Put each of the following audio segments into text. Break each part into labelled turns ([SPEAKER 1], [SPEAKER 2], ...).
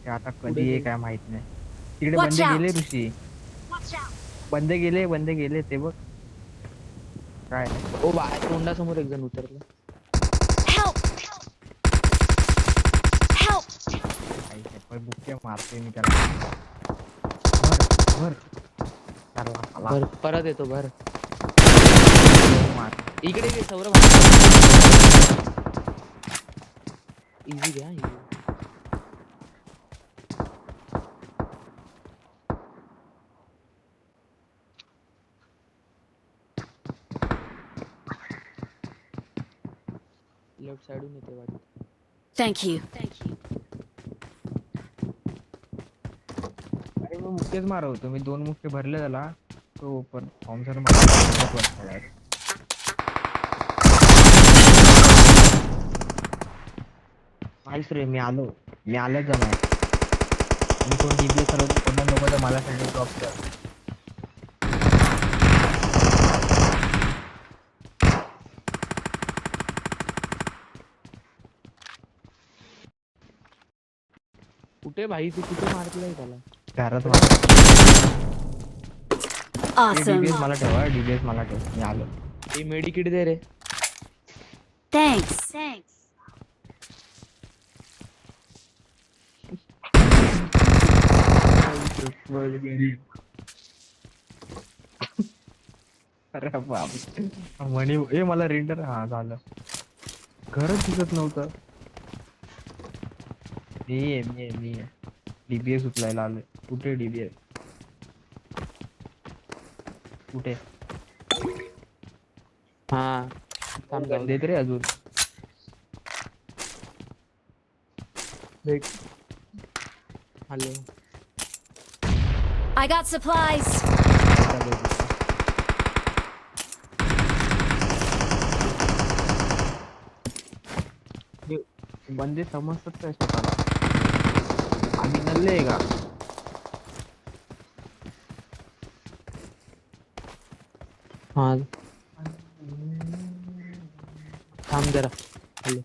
[SPEAKER 1] ते आता
[SPEAKER 2] पुढे
[SPEAKER 1] कधी आहे
[SPEAKER 2] जाईल.
[SPEAKER 1] काय माहित नाही. तिकडे
[SPEAKER 3] Watch
[SPEAKER 1] बंदे गेले
[SPEAKER 3] out!
[SPEAKER 1] ऋषी. बंदे गेले ते बघ. काय
[SPEAKER 2] ओ बाय तोंडासमोर एक जण उतरला.
[SPEAKER 3] Help! Help!
[SPEAKER 1] काही पण बुक्के मारतोय मी त्याला. भर त्याला आला.
[SPEAKER 2] भर परत येतो भर.
[SPEAKER 1] मार.
[SPEAKER 2] इकडे घे सौरभ. इझी घ्या इझी. लेफ्ट साइडून येते वाटत.
[SPEAKER 3] Thank you.
[SPEAKER 1] अरे मी मुक्केच मारवतो. मी 2 मुक्के भरले त्याला. तो पण थॉमसन मारला. नाहीच रे मी आलोच जमा. मी कोण डीबीएस चालवतो कोणा नको तर मला साठी ड्रॉप कर.
[SPEAKER 2] कुठे भाई तू कुठे मारतलाय त्याला?
[SPEAKER 1] घरात
[SPEAKER 3] Awesome.
[SPEAKER 1] डीबीएस मला ठेवा. डीबीएस मला ठेव. मी आलो.
[SPEAKER 2] हे मेडिकिट दे रे.
[SPEAKER 3] Thanks.
[SPEAKER 1] अरे बाप म्हणी ए मला रेंडर हा झालं. घरच दिसत नव्हतं. मी डीबीएस उचलायला आलोय. कुठे डीबीएस? कुठे?
[SPEAKER 2] हा थांब जाऊ
[SPEAKER 1] देत रे अजून.
[SPEAKER 2] भेट. हॅलो.
[SPEAKER 3] I got supplies.
[SPEAKER 1] बंदे समजतात काय स्वतःला? आम्ही नल्ले का?
[SPEAKER 2] हा थांब जरा. हॅलो.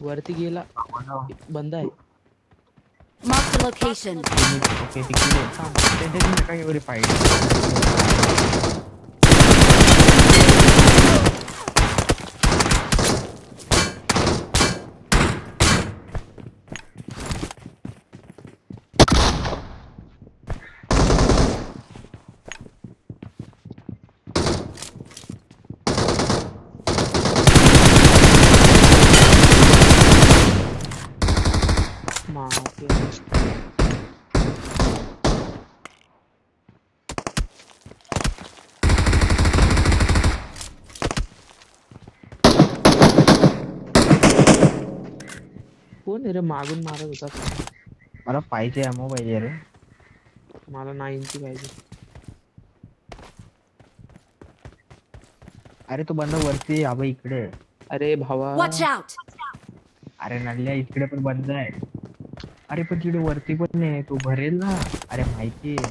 [SPEAKER 2] वरती गेला. बंद आहे.
[SPEAKER 3] Mark the location.
[SPEAKER 1] ओके तिकडे त्यांच्याशी नका एवढी फाईट.
[SPEAKER 2] मारते. कोण रे मागून मारत होता?
[SPEAKER 1] मला पाहिजे अमो पाहिजे रे.
[SPEAKER 2] मला 90 पाहिजे.
[SPEAKER 1] अरे तो बंद वरती या बघ इकडे.
[SPEAKER 2] अरे भावा.
[SPEAKER 3] Watch out!
[SPEAKER 1] अरे नल्ल्या इकडे पण बंद आहे. अरे पण तिकडे वरती पण नाही. तो भरेल ना. अरे माहिती आहे.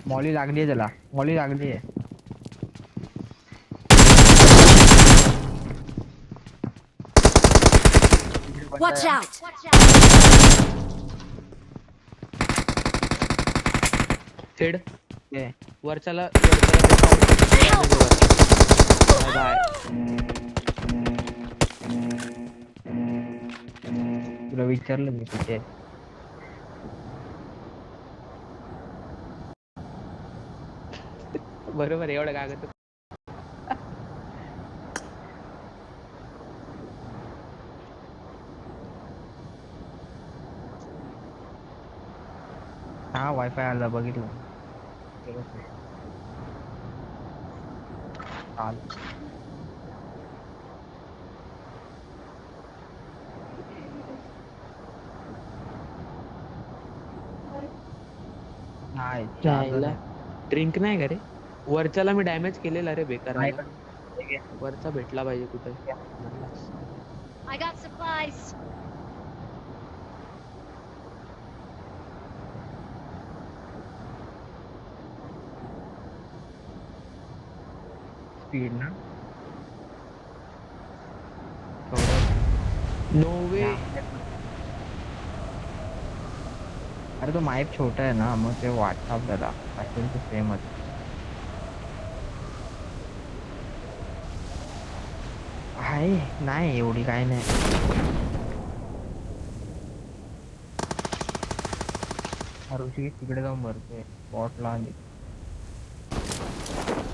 [SPEAKER 1] मॉली लागली आहे त्याला. मॉली लागली आहे.
[SPEAKER 3] Watch out!
[SPEAKER 2] हेड
[SPEAKER 1] ए,
[SPEAKER 2] वरच्याला
[SPEAKER 3] Help!
[SPEAKER 2] बाय.
[SPEAKER 1] तुला विचारलं मी कुठे.
[SPEAKER 2] बरोबर एवढं कागद.
[SPEAKER 1] हा वायफाय आला बघितलं. आलं. नाही
[SPEAKER 2] ड्रिंक नाही का रे? वरच्याला मी डॅमेज केलेला रे बेकार.
[SPEAKER 1] माझ्याकडे
[SPEAKER 2] वरचा भेटला पाहिजे कुठे.
[SPEAKER 3] I got supplies.
[SPEAKER 1] स्पीड ना
[SPEAKER 2] नो वे.
[SPEAKER 1] अरे तो माईप छोटा आहे ना मग ते वाटतं आपल्याला असेल तर सेमच. आहे नाही एवढी काय नाही. ऋषिकेश तिकडे जाऊन भरतोय स्पॉटला आणि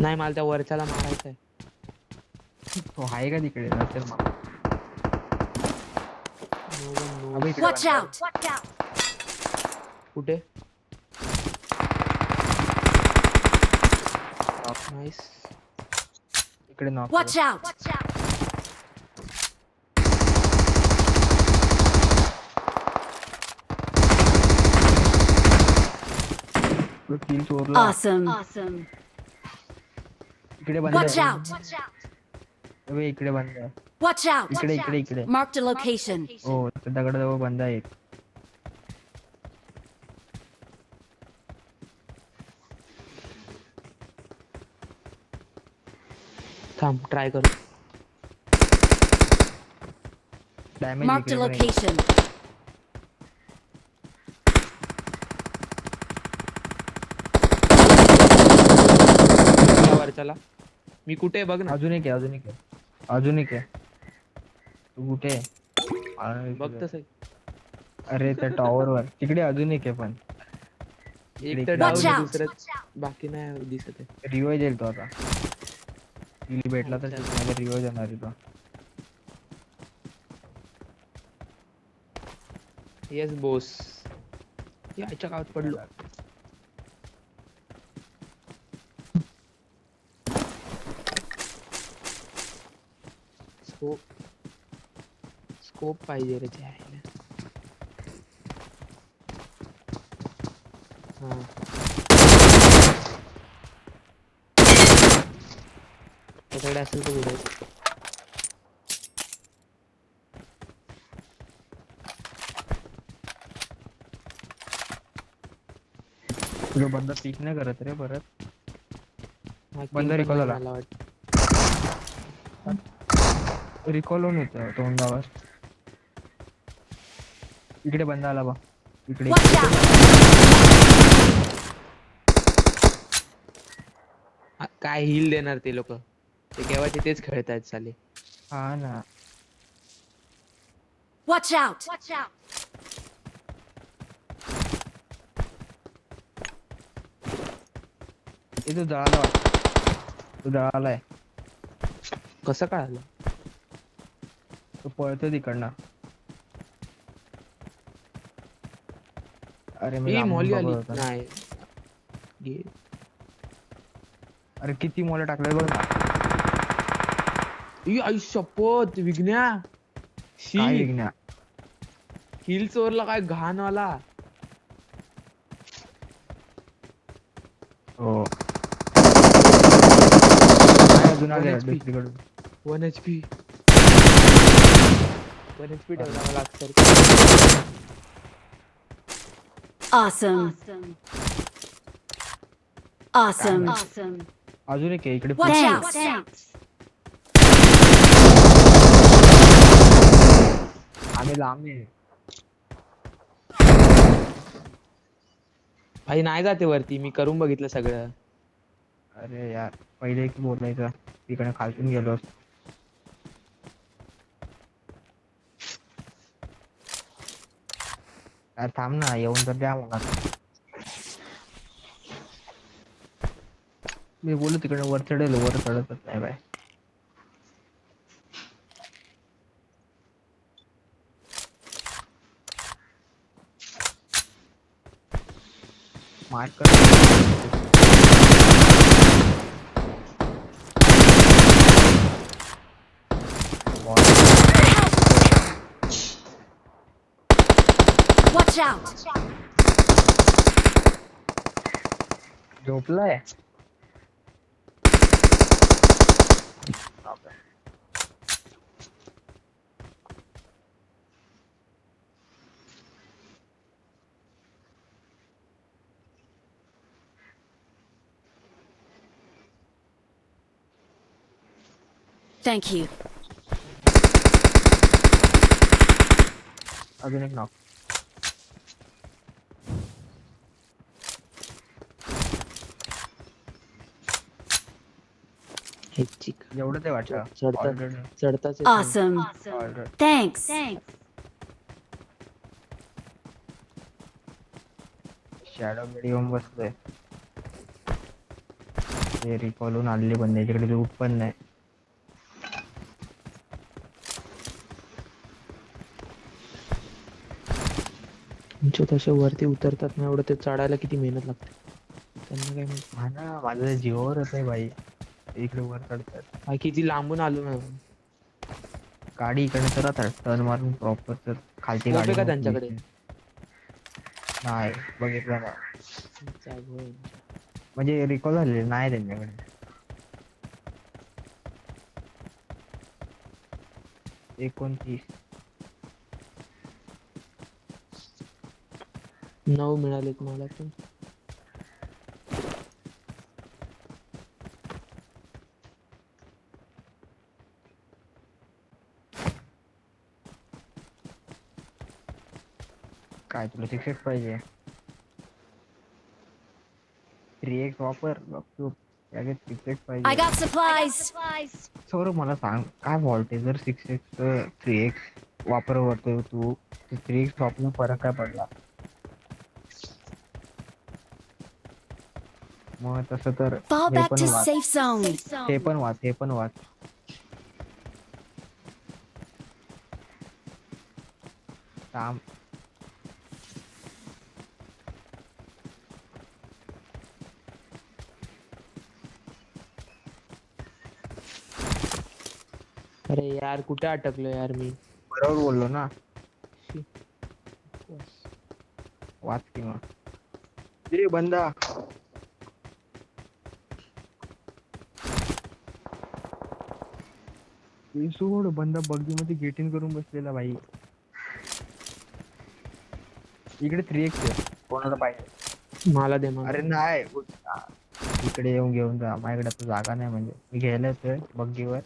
[SPEAKER 2] नाही मला त्या वरच्याला मारायचंय.
[SPEAKER 1] तो आहे का तिकडे नसेल मग.
[SPEAKER 2] No one knows.
[SPEAKER 1] अबे इकडे
[SPEAKER 3] Watch
[SPEAKER 1] बंदा
[SPEAKER 3] out! Watch out!
[SPEAKER 2] कुठे. नाईस.
[SPEAKER 1] इकडे knock
[SPEAKER 3] Watch out! Watch out!
[SPEAKER 1] किल चोरला.
[SPEAKER 3] Awesome! Awesome!
[SPEAKER 1] इकडे बंदा
[SPEAKER 3] Watch
[SPEAKER 1] आहे.
[SPEAKER 3] out! Watch out!
[SPEAKER 1] अबे इकडे बंदा आहे.
[SPEAKER 3] Watch out!
[SPEAKER 1] इकडे इकडे इकडे.
[SPEAKER 3] Marked a location.
[SPEAKER 1] हो त्या दगडाजवळ बंदा आहे एक.
[SPEAKER 2] थांब ट्राय करू.
[SPEAKER 1] डॅमेज
[SPEAKER 3] Marked a
[SPEAKER 1] इकडे पण आहे.
[SPEAKER 3] location.
[SPEAKER 2] त्या वरच्याला. मी कुठे आहे बघ ना.
[SPEAKER 1] अजून एक आहे अजून एक आहे अजून एक आहे. तू कुठे आहे? अरे
[SPEAKER 2] बघ
[SPEAKER 1] तुझं-
[SPEAKER 2] तसं.
[SPEAKER 1] अरे त्या टॉवर वर तिकडे अजून एक आहे पण
[SPEAKER 2] एक तर
[SPEAKER 3] Watch
[SPEAKER 2] डाऊन
[SPEAKER 3] out!
[SPEAKER 2] दुसरं बाकी नाही दिसत आहे.
[SPEAKER 1] रिवाइज येईल तो आता. किल भेटला तर
[SPEAKER 2] अच्छा.
[SPEAKER 1] माझा रिवाइज येणार आहे तो.
[SPEAKER 2] येस बोस. याच्या गावात पडलो. स्कोप स्कोप पाहिजे रे त्याला. हा त्याच्याकडे असेल तर कुठे.
[SPEAKER 1] तुझा बंदा पीक नाही करत रे परत.
[SPEAKER 2] हा,
[SPEAKER 1] बंद
[SPEAKER 2] किल पण
[SPEAKER 1] recall
[SPEAKER 2] नाही
[SPEAKER 1] झाला.
[SPEAKER 2] मला वाटतं.
[SPEAKER 1] रिकॉल होऊन येतं तोंडावर. इकडे बंदा आला बा इकडे.
[SPEAKER 3] Watch out!
[SPEAKER 2] काय हिल देणार ते लोक. ते केव्हा तेच खेळतायत साले.
[SPEAKER 1] हा ना.
[SPEAKER 3] Watch out! Watch out!
[SPEAKER 1] हे तो जळाला वाटतं. तो जळालाय.
[SPEAKER 2] कसं कळालं.
[SPEAKER 1] तो पळतो तिकडनं. अरे मी
[SPEAKER 2] ही
[SPEAKER 1] लांबून
[SPEAKER 2] मॉली आली
[SPEAKER 1] बघत होतो.
[SPEAKER 2] नाही. गे-
[SPEAKER 1] अरे किती मोले टाकले बघ ना.
[SPEAKER 2] ई आई शपथ विघ्न्या.
[SPEAKER 1] काय विघ्न्या.
[SPEAKER 2] हिल चोरला काय घाणवाला.
[SPEAKER 1] हो. काय अजून आले
[SPEAKER 2] 1 HP.
[SPEAKER 1] दुसरीकडून.
[SPEAKER 2] 1 HP. 1 HP ठेवला मला अक्षर.
[SPEAKER 3] Awesome! Awesome! Awesome!
[SPEAKER 1] अजून एक आहे इकडे.
[SPEAKER 3] Watch out! Thanks!
[SPEAKER 1] आम्ही लांब आहे.
[SPEAKER 2] भाई नाही जाते वरती. मी करून बघितलं सगळं.
[SPEAKER 1] अरे यार पहिले एक बोलायचं तिकडे खालून गेलो. यार थांब ना येऊन तर द्या मला. मी बोलू तिकडे वर चढेल वर चढतच नाही बाय. मार्क कर.
[SPEAKER 3] Watch out!
[SPEAKER 1] झोपलाय.
[SPEAKER 3] Thank you.
[SPEAKER 1] अजून एक नॉक.
[SPEAKER 2] हे चिक
[SPEAKER 1] एवढं ते वाटतं.
[SPEAKER 2] चढता
[SPEAKER 1] Already.
[SPEAKER 2] चढताच येत
[SPEAKER 3] Awesome.
[SPEAKER 1] Already.
[SPEAKER 3] Thanks.
[SPEAKER 1] शॅडो मध्ये येऊन बसलोय. ते रिकॉलून आलेली पण त्याच्याकडे लूट पण नाही.
[SPEAKER 2] नाही तसे वरती उतरतात ना एवढं ते चढायला किती मेहनत लागते त्यांना काय माहिती.
[SPEAKER 1] हा ना, माझं जीवावर होतंय भाई. इकडे वर चढतात.
[SPEAKER 2] हा किती लांबून आलो ना.
[SPEAKER 1] गाडी इकडे तर आता टर्न मारून प्रॉपर तर खालची
[SPEAKER 2] स्कोप
[SPEAKER 1] गाडी
[SPEAKER 2] आहे का
[SPEAKER 1] मग
[SPEAKER 2] त्यांच्याकडे?
[SPEAKER 1] दिसते. नाही बघितलं ना.
[SPEAKER 2] जाग होय यांच्या.
[SPEAKER 1] म्हणजे रिकॉल झालेले नाही त्यांच्याकडे. 29.
[SPEAKER 2] 9 मिळालेत मला पण.
[SPEAKER 1] काय तुला 6x पाहिजे? 3x वापर बघतो. त्याच्यात 6x
[SPEAKER 3] I
[SPEAKER 1] पाहिजे.
[SPEAKER 3] got supplies.
[SPEAKER 1] सौरभ मला सांग काय फॉल्ट आहे जर 6x 3x वापरतो तू 3x वापरून फरक काय पडला? मग तसं तर
[SPEAKER 3] Fall
[SPEAKER 1] हे
[SPEAKER 3] back
[SPEAKER 1] पण
[SPEAKER 3] to
[SPEAKER 1] वाच.
[SPEAKER 3] safe zone.
[SPEAKER 1] हे पण वाच. थांब.
[SPEAKER 2] अरे यार कुठे अटकलो यार मी.
[SPEAKER 1] बरोबर बोललो ना.
[SPEAKER 2] शी.
[SPEAKER 1] वाच की मग. ये बंदा. हे सोड बंदा बग्गी मध्ये गेट इन करून बसलेला भाई. इकडे 3x आहे. कोणाला पाहिजे?
[SPEAKER 2] मला दे मला.
[SPEAKER 1] अरे नाही इकडे येऊन घेऊन जा. माझ्याकडे आता जागा नाही म्हणजे मी घ्यायला येतोय बग्गीवर.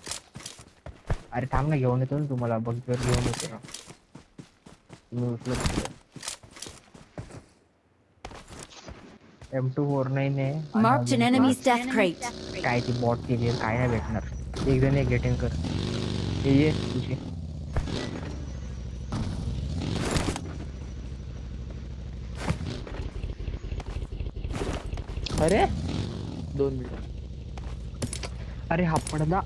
[SPEAKER 1] अरे थांब ना घेऊन येतो ना तुम्हाला बग्गीवर घेऊन येतो ना. तुम्ही उचलत केलं. M249 आहे आणि
[SPEAKER 3] Marked an
[SPEAKER 1] अजून
[SPEAKER 3] enemy's death crate.
[SPEAKER 1] काय ती बॉट केली आहे, काय नाही भेटणार. एक जण गेट इन कर. ये तुझी.
[SPEAKER 2] अरे 2 मिनिट.
[SPEAKER 1] अरे हा पडदा.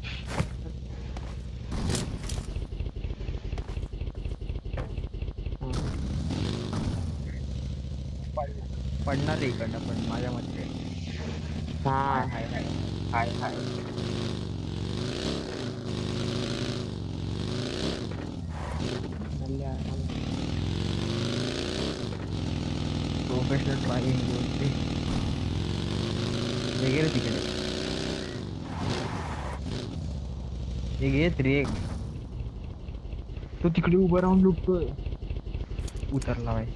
[SPEAKER 1] पडणार आहे इकडनं पण माझ्या मते.
[SPEAKER 2] हा
[SPEAKER 1] हाय हाय हाय हाय. प्रोफेशनल ड्रायव्हिंग हे गेलं तिकडे. हे घे 3x. तो तिकडे उभं राहून लुटतोय. उतरला भाई.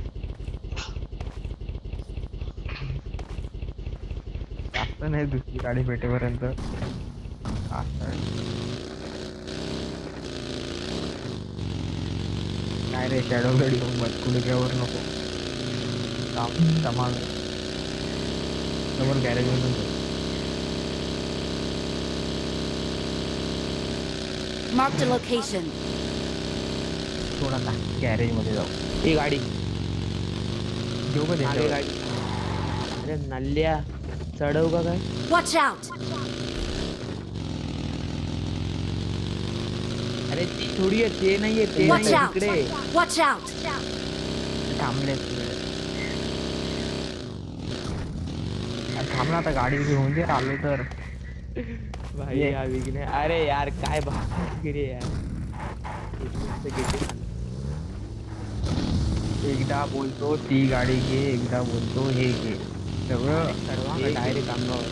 [SPEAKER 1] जास्त नाही दुसरी गाडी भेटेपर्यंत. काय रे शॅडो गाडी कुडक्यावर नको. सामान समोर गॅरेज मधून
[SPEAKER 3] Marked a location.
[SPEAKER 1] थोडा गॅरेज मध्ये जाऊ.
[SPEAKER 2] ही गाडी
[SPEAKER 1] घेऊ का
[SPEAKER 2] मागे
[SPEAKER 1] त्याच्यावर?
[SPEAKER 2] गाडी. अरे नल्ल्या चढव का काय.
[SPEAKER 3] Watch out.
[SPEAKER 2] अरे ती थोडी आहे ते नाहीये ते
[SPEAKER 3] Watch
[SPEAKER 2] नाहीये
[SPEAKER 3] out.
[SPEAKER 2] तिकडे.
[SPEAKER 3] Watch out.
[SPEAKER 1] थांबले थांबला आता गाडी घेऊन दे आलो तर.
[SPEAKER 2] भाई
[SPEAKER 1] ये.
[SPEAKER 2] या विघ्ने. अरे यार काय भागिरी यार.
[SPEAKER 1] एकदा बोलतो ती गाडी घे एकदा बोलतो हे घे सगळं
[SPEAKER 2] डायरेक्ट अंगावर.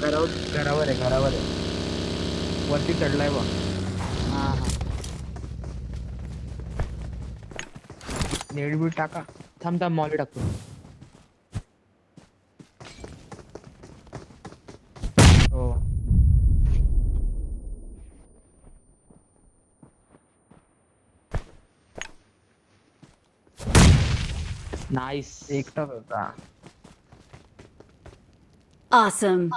[SPEAKER 1] घरावर आहे वरती चढलाय बघ.
[SPEAKER 2] हा हा
[SPEAKER 1] नेट बीट टाका.
[SPEAKER 2] थांब थांब मॉली टाकतो.
[SPEAKER 1] हो
[SPEAKER 2] नाईस.
[SPEAKER 1] एकटाच होता.
[SPEAKER 3] Awesome.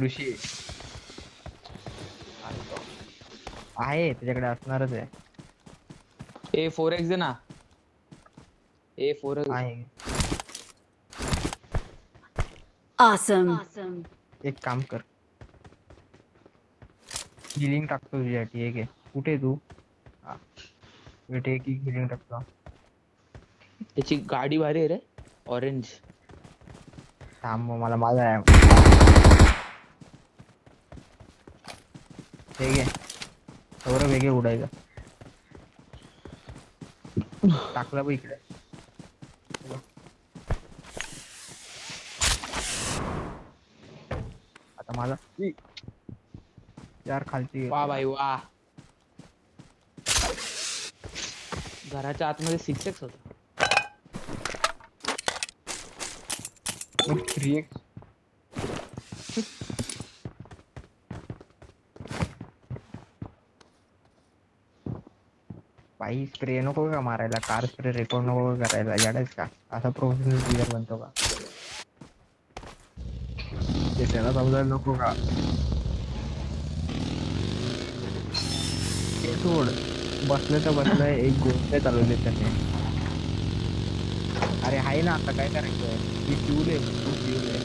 [SPEAKER 1] ऋषी आहे त्याच्याकडे असणारच आहे.
[SPEAKER 2] ए 4x दे ना. ए 4x.
[SPEAKER 1] आहे
[SPEAKER 3] Awesome.
[SPEAKER 1] एक काम कर, हिलिंग टाकतो तुझ्यासाठी. एक आहे. कुठे आहे तू? हा, वेट एक हिलिंग टाकतो.
[SPEAKER 2] त्याची गाडी भारी आहे रे, ऑरेंज.
[SPEAKER 1] थांब मग, मला माझा आहे. ठीक आहे, सौरभ वेगळे उडायचं. टाकला बघ इकडे. आता माझा चार खालची.
[SPEAKER 2] वा भाई वा. घराच्या आतमध्ये 6x होता.
[SPEAKER 1] 3x. बाई स्प्रे नको का मारायला? कार स्प्रे रेकॉर्ड नको का करायला? याडायच का? असा प्रोफेशनल प्लेयर बनतो का? ते त्याला समजायला नको का? ते सोड, बसलं तर बसलं. एक गोष्ट चालवली त्याने. अरे आहे ना, आता काय करायचं? ती फ्यूल आहे, फ्यूल आहे.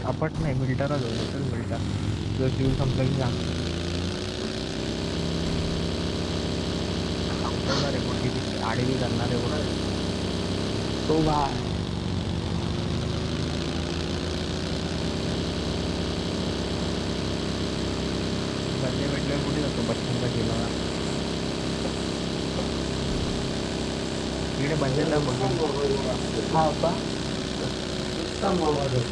[SPEAKER 1] अपट नाही, मिल्टरच होतो. मिल्टर जर फ्यूल संपलं की सांग. आडवी करणार आहे बघा
[SPEAKER 2] तो बा.
[SPEAKER 1] बदले भेटले कुठे जातो? बच्चनला गेला ना इकडे बदलेला बघून.
[SPEAKER 2] हा का?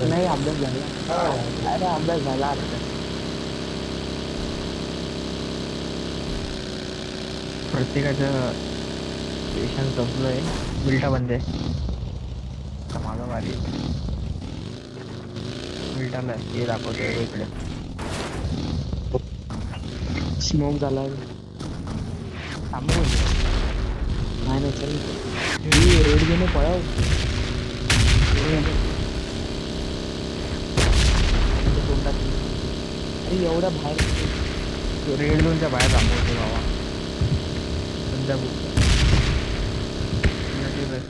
[SPEAKER 2] नाही अभ्यास झाला. अरे अभ्यास झाला आता.
[SPEAKER 1] प्रत्येकाचं पेशन्स संपलंय. मिल्टा बंद आहे. आता माझा वारी मिल्टाला हे दाखवतोय इकडे.
[SPEAKER 2] स्मोक झाला.
[SPEAKER 1] थांबून
[SPEAKER 2] नाही नाही चल. रेड घेणे पळाव. अरे एवढा बाहेर
[SPEAKER 1] रेड झोनच्या बाहेर थांबवतो बाबा. सध्या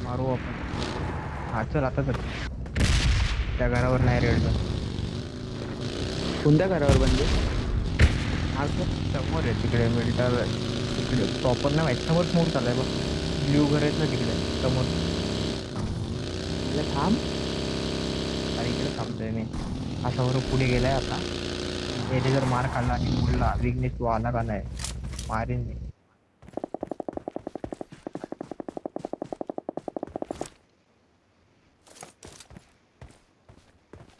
[SPEAKER 1] मारू आपण. हा चल आता चल. त्या घरावर नाही रेड झोन.
[SPEAKER 2] कोणत्या घरावर बनले?
[SPEAKER 1] हा समोर आहे तिकडे. मिल्टर तिकडे प्रॉपर नाही माहिती. समोर स्मोक चाललाय बघ. ब्ल्यू घर आहेत ना तिकडे समोर.
[SPEAKER 2] थांब.
[SPEAKER 1] आणि इकडे थांबतोय मी. हा समोर पुढे गेलाय आता. याने जर मार खाल्ला आणि बोलला विघ्नेश तू आला का नाही, मारीन मी.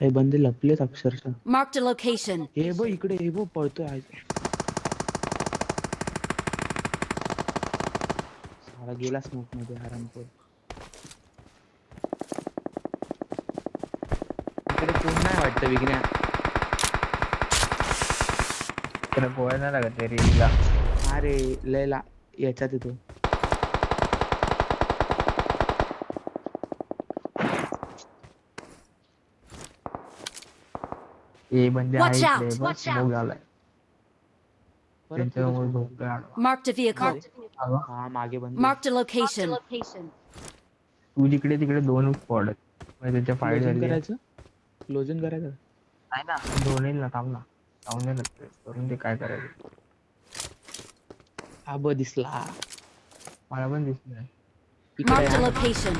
[SPEAKER 2] हे बंदे लपलेत अक्षरशः.
[SPEAKER 3] Marked a location.
[SPEAKER 2] हे बघ इकडे. हे बघ पळतोय आहे. सारा गेला स्मोक मध्ये आरामपूर. इकडे कोण नाही वाटतं विघ्न्या.
[SPEAKER 1] त्याला गोळ्या नाही लागत रे रीलला.
[SPEAKER 2] अरे लयला याच्यात येतो.
[SPEAKER 1] हे बंदे
[SPEAKER 3] Watch
[SPEAKER 1] आहे
[SPEAKER 3] out,
[SPEAKER 1] इकडे. बघ
[SPEAKER 3] watch
[SPEAKER 1] स्मोक झालाय. त्यांच्यामुळे झोपतोय आडवा.
[SPEAKER 3] Marked a vehicle.
[SPEAKER 1] आडवा.
[SPEAKER 2] हा मागे बंद.
[SPEAKER 3] Marked a location.
[SPEAKER 1] तू जिकडे तिकडे दोन स्पॉट आहेत. म्हणजे त्यांच्या फाईट
[SPEAKER 2] क्लोजन
[SPEAKER 1] झाली आहे.
[SPEAKER 2] करायचं. क्लोजन करायचं.
[SPEAKER 1] नाही ना, दोन येईल ना. थांब ना, जाऊन दे ना करून ते. काय करायचं?
[SPEAKER 2] हा ब दिसला.
[SPEAKER 1] मला पण दिसत नाही.
[SPEAKER 2] इकडे
[SPEAKER 3] Marked a
[SPEAKER 2] आहे.
[SPEAKER 3] location.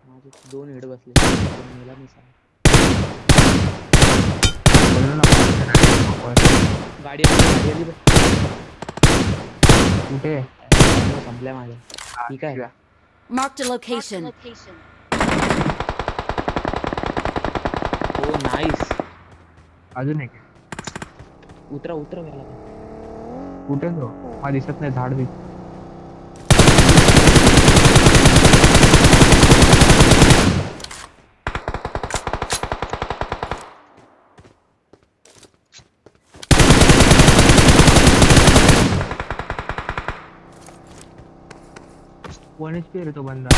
[SPEAKER 2] माझे दोन हेड बसले. पण मेला नाही साला.
[SPEAKER 1] बोललो ना,
[SPEAKER 2] गाडी आली बघ.
[SPEAKER 1] कुठे?
[SPEAKER 2] संपल्या माझ्या. ठीक आहे.
[SPEAKER 3] Marked a location.
[SPEAKER 2] हो नाईस.
[SPEAKER 1] अजून एक
[SPEAKER 2] उतरा उतरा याला.
[SPEAKER 1] कुठे तो? मला दिसत नाही. झाड दिसत. 1 HP रे तो बंदा.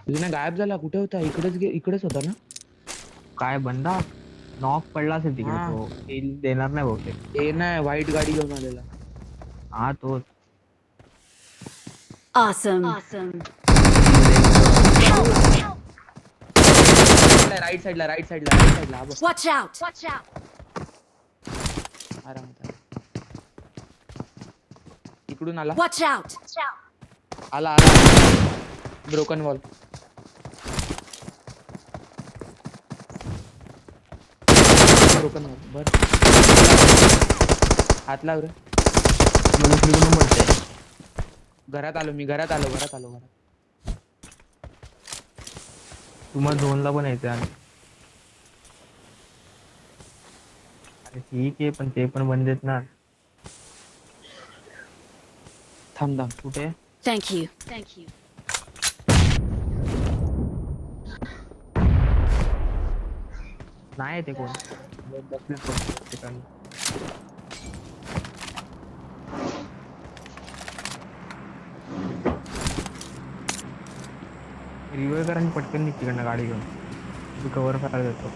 [SPEAKER 2] तुझा गायब झाला, कुठे होता? इकडेच होता ना?
[SPEAKER 1] काय बंदा नॉक पडला असेल तिकडे
[SPEAKER 2] हा.
[SPEAKER 1] तो किल देणार नाही बहुतेक.
[SPEAKER 2] ए नाही, व्हाईट गाडी घेऊन आलेला.
[SPEAKER 1] हा तोच.
[SPEAKER 3] Awesome. Awesome.
[SPEAKER 2] राईट साईडला हा बघ.
[SPEAKER 3] Watch out. Watch out.
[SPEAKER 2] आरामात आला. इकडून आला
[SPEAKER 3] Watch out.
[SPEAKER 2] आला ब्रोकन वॉल. बर हात लाव रे.
[SPEAKER 1] मला दुसरीकडून पडते.
[SPEAKER 2] घरात आलो.
[SPEAKER 1] तुम्हाला झोनला पण यायचं आणि अरे ठीक आहे पण ते पण बंद आहेत ना.
[SPEAKER 2] थांब
[SPEAKER 1] कुठे
[SPEAKER 3] Thank you. Thank you.
[SPEAKER 1] नाही ते कोण बसलेत फक्त ठिकाणी. रिव्हर करा आणि पटकन निघ तिकडनं गाडी घेऊन. तू कव्हर करायला देतो.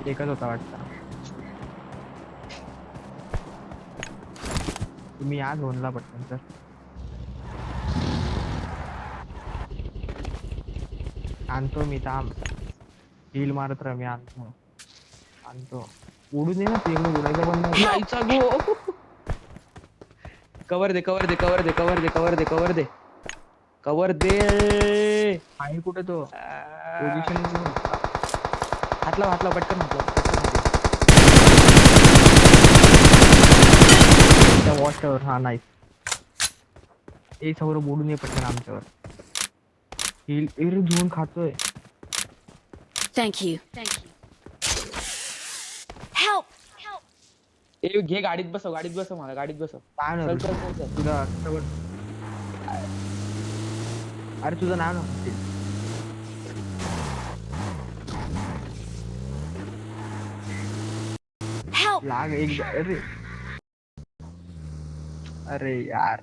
[SPEAKER 1] एकच होता वाटतं. तुम्ही या झोनला पटकन सर. आणतो मी थांब. हील मारत राह. मी आणतो. उडून दे ना ते एवढं उडायचं बंद नाही.
[SPEAKER 2] जायचा गो. कवर दे.
[SPEAKER 1] आहे कुठे तो पोझिशन.
[SPEAKER 2] हात लाव पटकन
[SPEAKER 1] त्या वॉचवर. हा नाही ए सौरभ बोलून ये पटकन आमच्यावर. हील एरे झोन खातोय.
[SPEAKER 3] Thank you. Thank you. Help. Help.
[SPEAKER 2] ए घे गाडीत बसव मला गाडीत बसव.
[SPEAKER 1] काय ना
[SPEAKER 2] चल, चल, चल.
[SPEAKER 1] तुझा अरे तुझं नाव ना
[SPEAKER 3] Help.
[SPEAKER 1] लाग एक. अरे यार